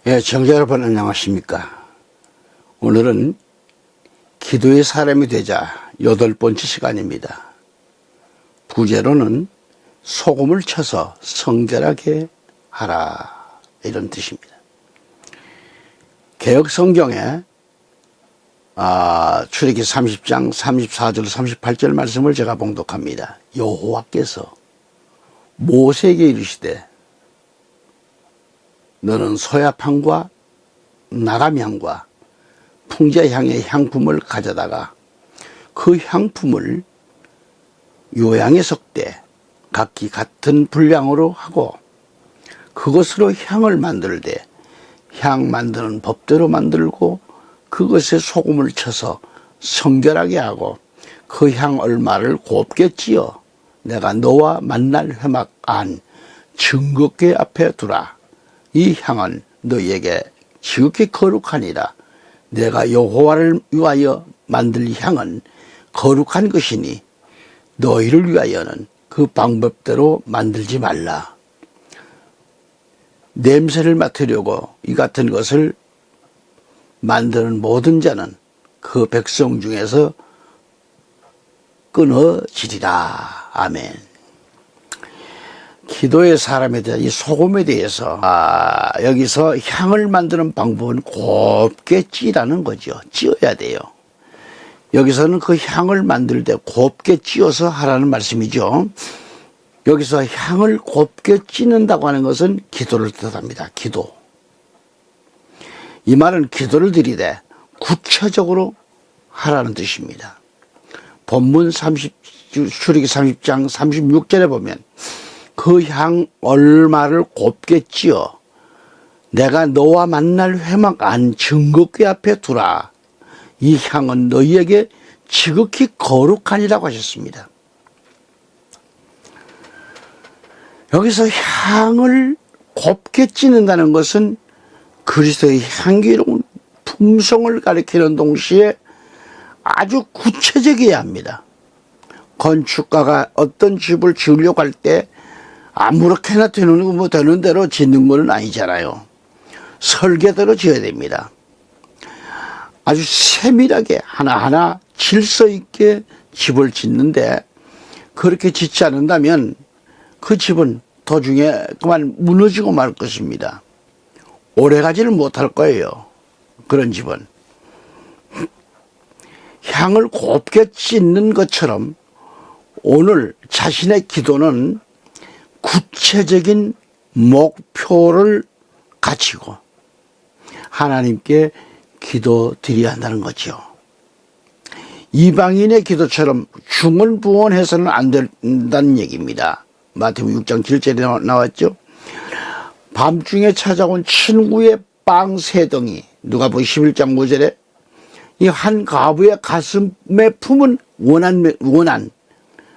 예, 청자 여러분 안녕하십니까. 오늘은 기도의 사람이 되자 8번째 시간입니다. 부제로는 소금을 쳐서 성결하게 하라, 이런 뜻입니다. 개역 성경에 출애굽기 30장 34절 38절 말씀을 제가 봉독합니다. 여호와께서 모세에게 이르시되 너는 소야향과 나감향과 풍자향의 향품을 가져다가 그 향품을 요양에 섞되 각기 같은 분량으로 하고 그것으로 향을 만들되 향 만드는 법대로 만들고 그것에 소금을 쳐서 성결하게 하고 그 향 얼마를 곱게 찌어 내가 너와 만날 회막 안 증거궤 앞에 두라. 이 향은 너희에게 지극히 거룩하니라. 내가 여호와를 위하여 만들 향은 거룩한 것이니 너희를 위하여는 그 방법대로 만들지 말라. 냄새를 맡으려고 이 같은 것을 만드는 모든 자는 그 백성 중에서 끊어지리라. 아멘. 기도의 사람에 대한 이 소금에 대해서 여기서 향을 만드는 방법은 곱게 찌라는 거죠. 찌어야 돼요. 여기서는 그 향을 만들 때 곱게 찌어서 하라는 말씀이죠. 여기서 향을 곱게 찌는다고 하는 것은 기도를 뜻합니다. 기도. 이 말은 기도를 드리되 구체적으로 하라는 뜻입니다. 본문 출애굽기 30장 36절에 보면 그 향 얼마를 곱게 찌어 내가 너와 만날 회막 안 증거궤 앞에 두라. 이 향은 너희에게 지극히 거룩하니라고 하셨습니다. 여기서 향을 곱게 찌는다는 것은 그리스도의 향기로운 품성을 가리키는 동시에 아주 구체적이어야 합니다. 건축가가 어떤 집을 지으려고 할 때 아무렇게나 되는 대로 짓는 건 아니잖아요. 설계대로 지어야 됩니다. 아주 세밀하게 하나하나 질서 있게 집을 짓는데 그렇게 짓지 않는다면 그 집은 도중에 그만 무너지고 말 것입니다. 오래가지를 못할 거예요. 그런 집은. 향을 곱게 찢는 것처럼 오늘 자신의 기도는 구체적인 목표를 가지고 하나님께 기도 드려야 한다는 거죠. 이방인의 기도처럼 중언부언해서는 안 된다는 얘기입니다. 마태복음 6장 7절에 나왔죠. 밤중에 찾아온 친구의 빵 3덩이, 누가복음 11장 5절에 이 한 과부의 가슴에 품은 원한,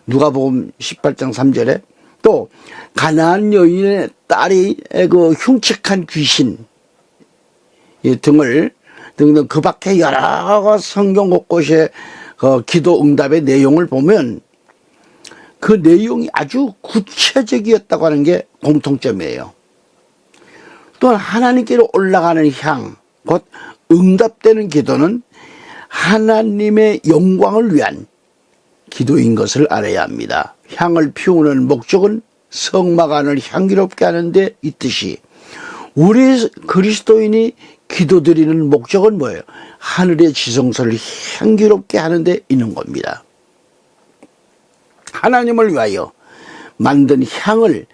누가복음 18장 3절에 또 가나안 여인의 딸이 그 흉측한 귀신 등등 그 밖에 여러 성경 곳곳에 기도 응답의 내용을 보면 그 내용이 아주 구체적이었다고 하는 게 공통점이에요. 또 하나님께로 올라가는 향, 곧 응답되는 기도는 하나님의 영광을 위한 기도인 것을 알아야 합니다. 향을 피우는 목적은 성막 안을 향기롭게 하는 데 있듯이 우리 그리스도인이 기도드리는 목적은 뭐예요? 하늘의 지성소를 향기롭게 하는 데 있는 겁니다. 하나님을 위하여 만든 향을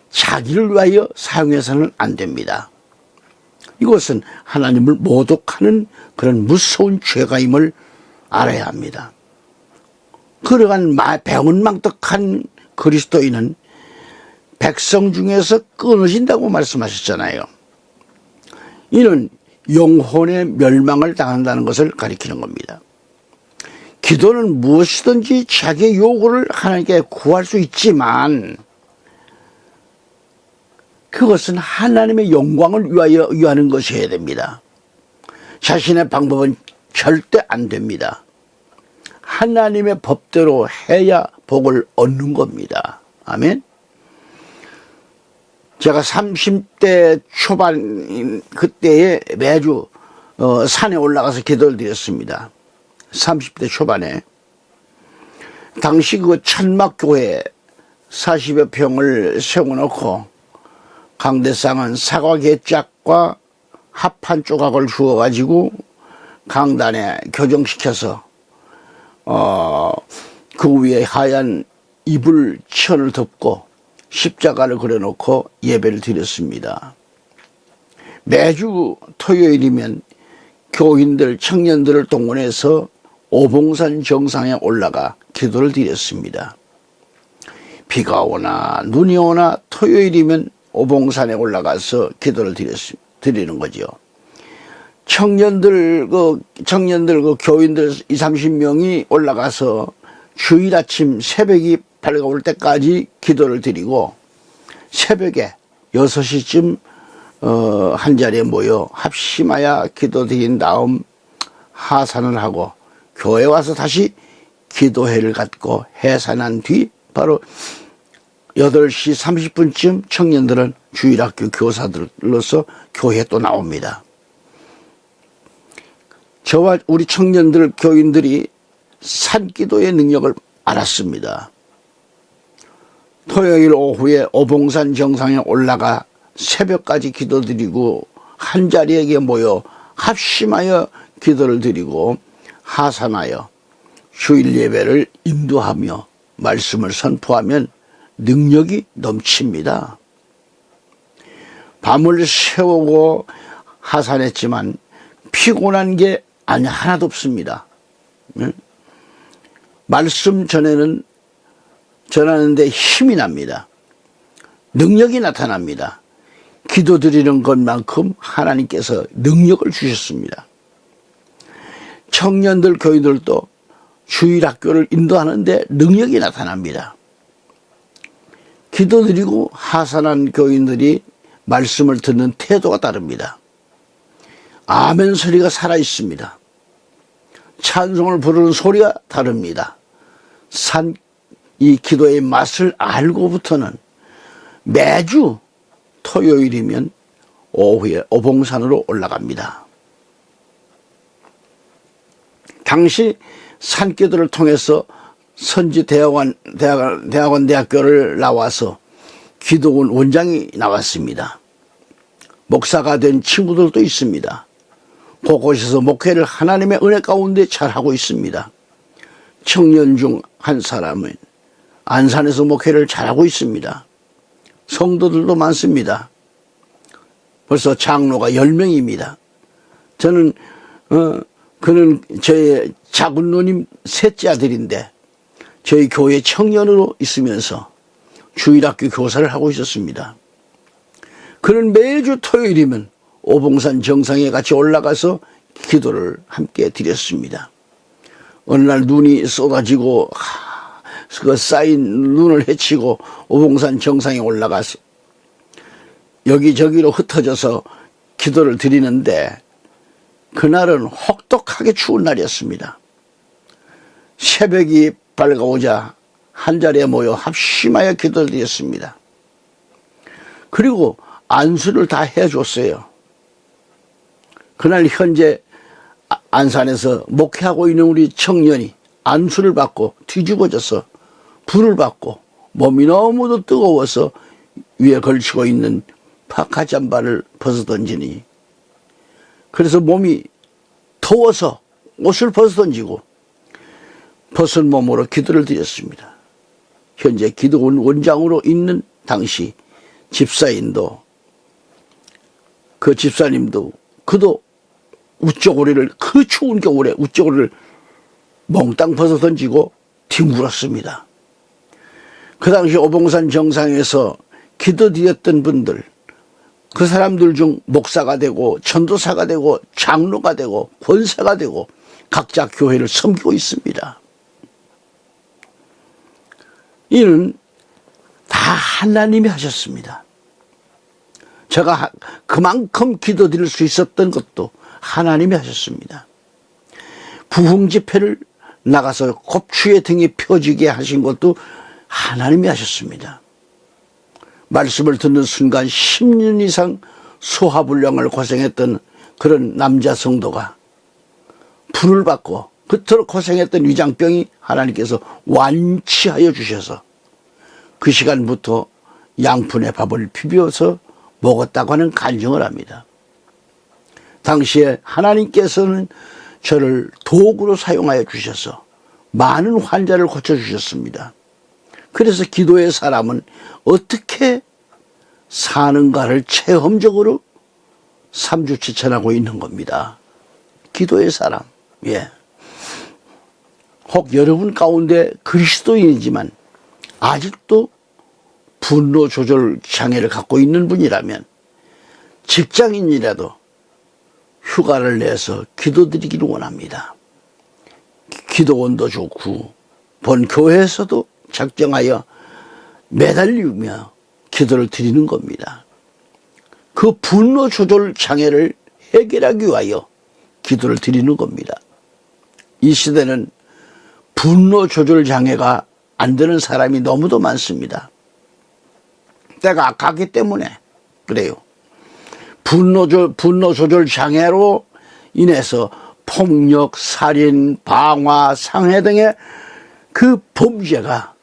자기를 위하여 사용해서는 안 됩니다. 이것은 하나님을 모독하는 그런 무서운 죄가임을 알아야 합니다. 그러한 배은망덕한 그리스도인은 백성 중에서 끊어진다고 말씀하셨잖아요. 이는 영혼의 멸망을 당한다는 것을 가리키는 겁니다. 기도는 무엇이든지 자기의 요구를 하나님께 구할 수 있지만 그것은 하나님의 영광을 위하는 것이어야 됩니다. 자신의 방법은 절대 안 됩니다. 하나님의 법대로 해야 복을 얻는 겁니다. 아멘. 제가 30대 초반 그때에 매주 산에 올라가서 기도를 드렸습니다. 30대 초반에. 당시 그 천막교회 40여 평을 세워놓고 강대상은 사과 개짝과 합 한 조각을 주어가지고 강단에 교정시켜서 그 위에 하얀 이불 천을 덮고 십자가를 그려놓고 예배를 드렸습니다. 매주 토요일이면 교인들, 청년들을 동원해서 오봉산 정상에 올라가 기도를 드렸습니다. 비가 오나 눈이 오나 토요일이면 오봉산에 올라가서 기도를 드리는 거죠. 청년들 그 교인들 20, 30명이 올라가서 주일 아침 새벽이 밝아올 때까지 기도를 드리고 새벽에 6시쯤 한 자리에 모여 합심하여 기도 드린 다음 하산을 하고 교회 와서 다시 기도회를 갖고 해산한 뒤 바로 8시 30분쯤 청년들은 주일학교 교사들로서 교회에 또 나옵니다. 저와 우리 청년들 교인들이 산기도의 능력을 알았습니다. 토요일 오후에 오봉산 정상에 올라가 새벽까지 기도드리고 한자리에게 모여 합심하여 기도를 드리고 하산하여 주일 예배를 인도하며 말씀을 선포하면 능력이 넘칩니다. 밤을 새우고 하산했지만 피곤한 게 하나도 없습니다. 말씀 전하는데 힘이 납니다. 능력이 나타납니다. 기도드리는 것만큼 하나님께서 능력을 주셨습니다. 청년들 교인들도 주일학교를 인도하는데 능력이 나타납니다. 기도드리고 하산한 교인들이 말씀을 듣는 태도가 다릅니다. 아멘 소리가 살아있습니다. 찬송을 부르는 소리가 다릅니다. 이 기도의 맛을 알고부터는 매주 토요일이면 오후에 오봉산으로 올라갑니다. 당시 산기도를 통해서 선지대학원대학교를 나와서 기도원 원장이 나왔습니다. 목사가 된 친구들도 있습니다. 곳곳에서 목회를 하나님의 은혜 가운데 잘하고 있습니다. 청년 중 한 사람은 안산에서 목회를 잘하고 있습니다. 성도들도 많습니다. 벌써 장로가 10명입니다. 저는 그는 저의 작은 누님 셋째 아들인데 저희 교회 청년으로 있으면서 주일학교 교사를 하고 있었습니다. 그는 매주 토요일이면 오봉산 정상에 같이 올라가서 기도를 함께 드렸습니다. 어느 날 눈이 쏟아지고 그 쌓인 눈을 헤치고 오봉산 정상에 올라가서 여기저기로 흩어져서 기도를 드리는데 그날은 혹독하게 추운 날이었습니다. 새벽이 밝아오자 한자리에 모여 합심하여 기도를 드렸습니다. 그리고 안수를 다 해줬어요. 그날 현재 안산에서 목회하고 있는 우리 청년이 안수를 받고 뒤집어져서 불을 받고 몸이 너무도 뜨거워서 위에 걸치고 있는 파카 잠바를 벗어던지니 그래서 몸이 더워서 옷을 벗어던지고 벗은 몸으로 기도를 드렸습니다. 현재 기도원 원장으로 있는 당시 집사인도 그 집사님도 그도 우쩌고리를 그 추운 겨울에 우쩌고리를 몽땅 벗어던지고 뒹굴었습니다. 그 당시 오봉산 정상에서 기도드렸던 분들 그 사람들 중 목사가 되고 전도사가 되고 장로가 되고 권사가 되고 각자 교회를 섬기고 있습니다. 이는 다 하나님이 하셨습니다. 제가 그만큼 기도드릴 수 있었던 것도 하나님이 하셨습니다. 부흥 집회를 나가서 곱추의 등이 펴지게 하신 것도 하나님이 하셨습니다. 말씀을 듣는 순간 10년 이상 소화불량을 고생했던 그런 남자 성도가 불을 받고 그토록 고생했던 위장병이 하나님께서 완치하여 주셔서 그 시간부터 양푼에 밥을 비벼서 먹었다고 하는 간증을 합니다. 당시에 하나님께서는 저를 도구로 사용하여 주셔서 많은 환자를 고쳐주셨습니다. 그래서 기도의 사람은 어떻게 사는가를 체험적으로 3주치천하고 있는 겁니다. 기도의 사람. 예. 혹 여러분 가운데 그리스도인이지만 아직도 분노 조절 장애를 갖고 있는 분이라면 직장인이라도 휴가를 내서 기도드리기를 원합니다. 기도원도 좋고 본 교회에서도 작정하여 매달리며 기도를 드리는 겁니다. 그 분노 조절 장애를 해결하기 위하여 기도를 드리는 겁니다. 이 시대는 분노 조절 장애가 안 되는 사람이 너무도 많습니다. 때가 악하기 때문에 그래요. 분노 조절 장애로 인해서 폭력, 살인, 방화, 상해 등의 그 범죄가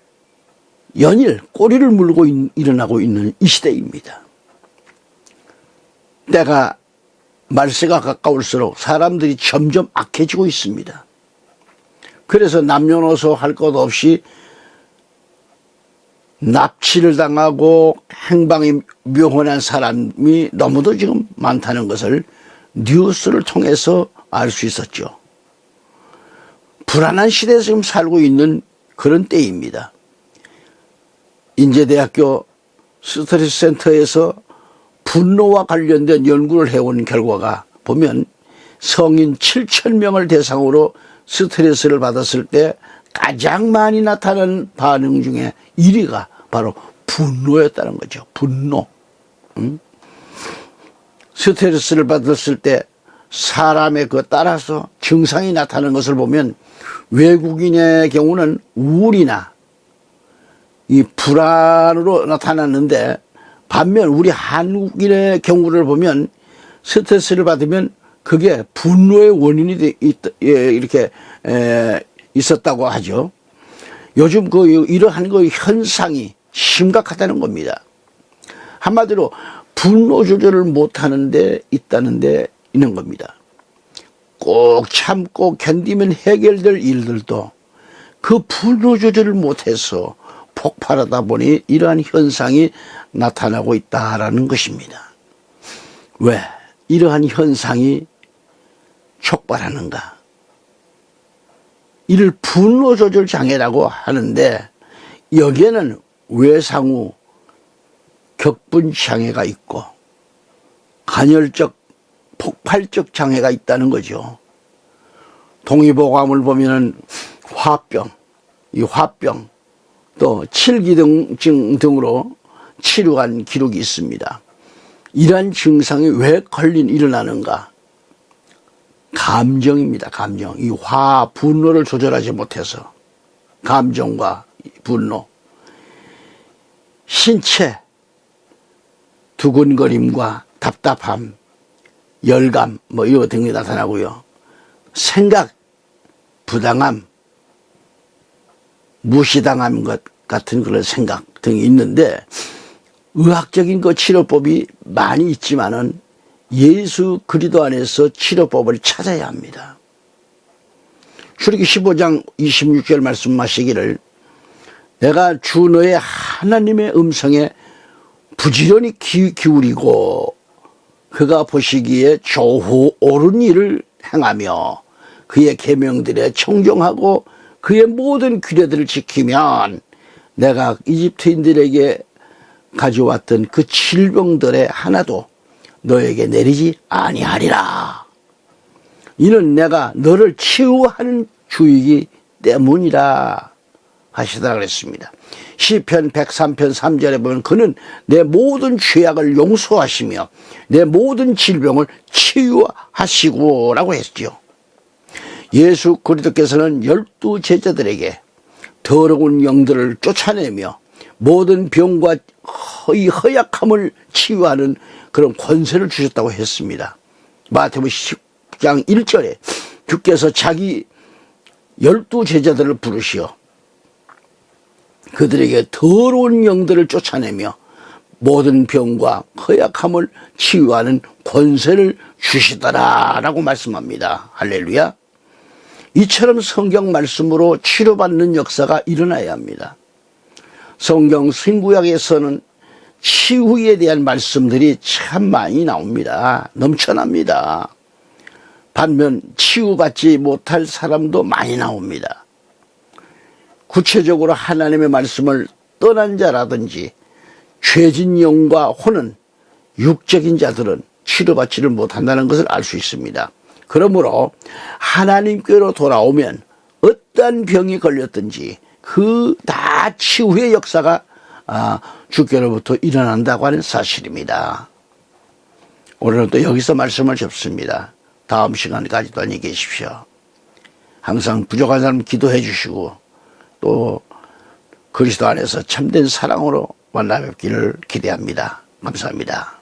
연일 꼬리를 물고 일어나고 있는 이 시대입니다. 때가 말세가 가까울수록 사람들이 점점 악해지고 있습니다. 그래서 남녀노소 할 것 없이 납치를 당하고 행방이 묘혼한 사람이 너무도 지금 많다는 것을 뉴스를 통해서 알 수 있었죠. 불안한 시대에 지금 살고 있는 그런 때입니다. 인제대학교 스트레스 센터에서 분노와 관련된 연구를 해온 결과가 보면 성인 7,000명을 대상으로 스트레스를 받았을 때 가장 많이 나타나는 반응 중에 1위가 바로 분노였다는 거죠. 분노. 스트레스를 받았을 때 사람의 그 따라서 증상이 나타나는 것을 보면 외국인의 경우는 우울이나 이 불안으로 나타났는데 반면 우리 한국인의 경우를 보면 스트레스를 받으면 그게 분노의 원인이 이렇게 있었다고 하죠. 요즘 이러한 그 현상이 심각하다는 겁니다. 한마디로 분노 조절을 못하는데 있는 겁니다. 꼭 참고 견디면 해결될 일들도 그 분노 조절을 못해서 폭발하다 보니 이러한 현상이 나타나고 있다라는 것입니다. 왜 이러한 현상이 촉발하는가? 이를 분노 조절 장애라고 하는데 여기에는 외상후 격분 장애가 있고 간헐적 폭발적 장애가 있다는 거죠. 동의보감을 보면은 화병, 이 화병 또 칠기증 등으로 치료한 기록이 있습니다. 이러한 증상이 왜 일어나는가? 감정입니다. 감정. 이 분노를 조절하지 못해서 감정과 분노. 신체 두근거림과 답답함, 열감 이런 등이 나타나고요. 생각, 부당함, 무시당한 것 같은 그런 생각 등이 있는데 의학적인 그 치료법이 많이 있지만은 예수 그리스도 안에서 치료법을 찾아야 합니다. 출애굽기 15장 26절 말씀하시기를 내가 주 너의 하나님의 음성에 부지런히 기울이고 그가 보시기에 좋고 옳은 일을 행하며 그의 계명들에 청종하고 그의 모든 규례들을 지키면 내가 이집트인들에게 가져왔던 그 질병들의 하나도 너에게 내리지 아니하리라. 이는 내가 너를 치유하는 주이기 때문이라 하시더라 그랬습니다. 시편 103편 3절에 보면 그는 내 모든 죄악을 용서하시며 내 모든 질병을 치유하시고 라고 했죠. 예수 그리스도께서는 12 제자들에게 더러운 영들을 쫓아내며 모든 병과 이 허약함을 치유하는 그런 권세를 주셨다고 했습니다. 마태복음 10장 1절에 주께서 자기 12 제자들을 부르시어 그들에게 더러운 영들을 쫓아내며 모든 병과 허약함을 치유하는 권세를 주시더라라고 말씀합니다. 할렐루야. 이처럼 성경 말씀으로 치료받는 역사가 일어나야 합니다. 성경 신구약에서는 치유에 대한 말씀들이 참 많이 나옵니다. 넘쳐납니다. 반면 치유받지 못할 사람도 많이 나옵니다. 구체적으로 하나님의 말씀을 떠난 자라든지 죄진 영과 혼은 육적인 자들은 치료받지를 못한다는 것을 알 수 있습니다. 그러므로 하나님께로 돌아오면 어떠한 병이 걸렸든지 그 다 치유의 역사가 주께로부터 일어난다고 하는 사실입니다. 오늘은 또 여기서 말씀을 접습니다. 다음 시간까지도 안녕히 계십시오. 항상 부족한 사람 기도해 주시고 또 그리스도 안에서 참된 사랑으로 만나 뵙기를 기대합니다. 감사합니다.